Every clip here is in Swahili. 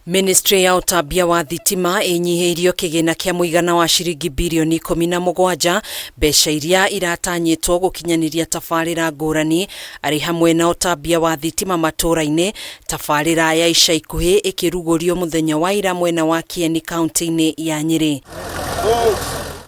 Ministry ya utambia wa thitima inyihirio kigina kia muigana wa ciringi bilioni 17 mbeca iria iratanyitwo gukinyaniria tafarira ngurani ari hamwe na utambia wa thitima matura-ini. Tafarira ya ica ikuhi ikirugurio muthenya wa ira mwena wa Kieni county-ini ya Nyeri.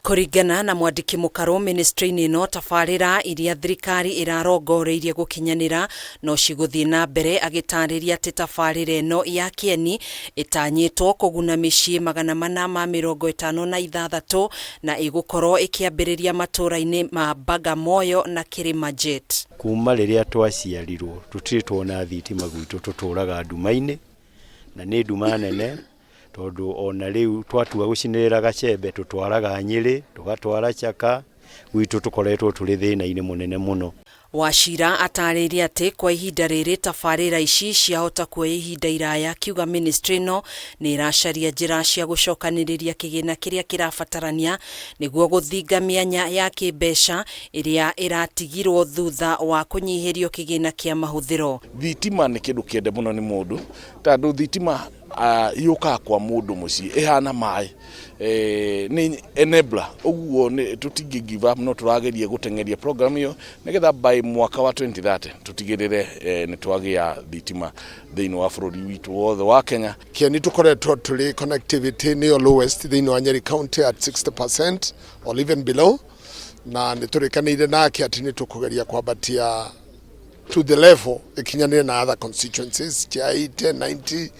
Kuringana na mwandiki mukaru ministry-ini no, tafarira iria thirikari irarongoreirie gukinyanira no ciguthie na mbere, agitariria ati tafarira eno ya Kieni itanyitwo kuguna micii 456 na igukorwo ikiambiriria matura-ini ma Bagamoyo na Kirimajet. Kuma riria twaciarirwo tutiri twona thitima gwitu tuturaga nduma-ini na ni nduma nene, tondu ona riu twatua gucinirira Gachembe tutwaraga Nyeri tugatwara Chaka, gwitu tukoretwo turi thina-ini munene muno. Wachira atariria ati kwa ihinda riri tafarira ici ciahota kuoya ihinda iraya, kiuga ministry no ni iracaria njira cia gucokaniriria kigina kiria kirabatarania niguo guthinga mianya ya kimbeca iria iratigirwo thutha wa kunyihirio kigina kia mahuthiro. Thitima ni kindu kiende muno ni mundu, tondu thitima yuka kwa mundu muci ihana mai ni enabler. Uguo ni tutingi give up, no turageria gutengeria program iyo nigetha by mwaka wa 2030 tutigirire ni twagia thitima thiini wa bururi witu wothe wa Kenya. Kieni tukoretwo tuli connectivity ni lowest thiini wa Nyeri county at 60% or even below, na ni turikanire nake ati ni tukugeria kwabatia to the level ikinyanire na other constituencies tia 80, 90,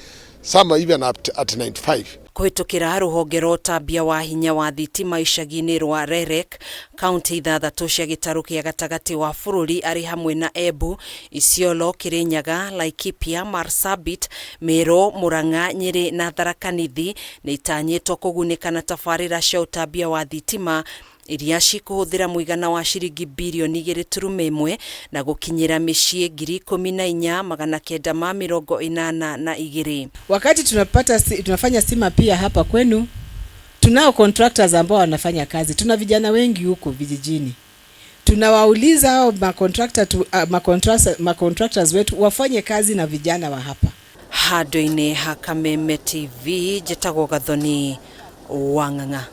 some even up to at 95. Kuhitukira ruhonge rwa utambia wa hinya wa thitima icagi-ini rwa Rerek, kaunti 6 cia gitaru kia gatagati wa bururi ari hamwe na Embu, Isiolo, Kirinyaga, Laikipia, Marsabit, Meru, Murang'a, Nyeri na Tharaka Nithi ni itanyitwo kugunika na tafarira cia utambia wa thitima iria cikuhuthira muigana wa ciringi bilioni 2.1 na gukinyira micii 14,982. Wakati tunafanya stima pia hapa kwenu, tunao contractors ambao wanafanya kazi. Tuna vijana wengi huko vijijini. Tunawauliza hao macontractors wetu wafanye kazi na vijana wa hapa. Handu-ini ha Kameme TV, Jetagwo Gathoni, Wang'ang'a.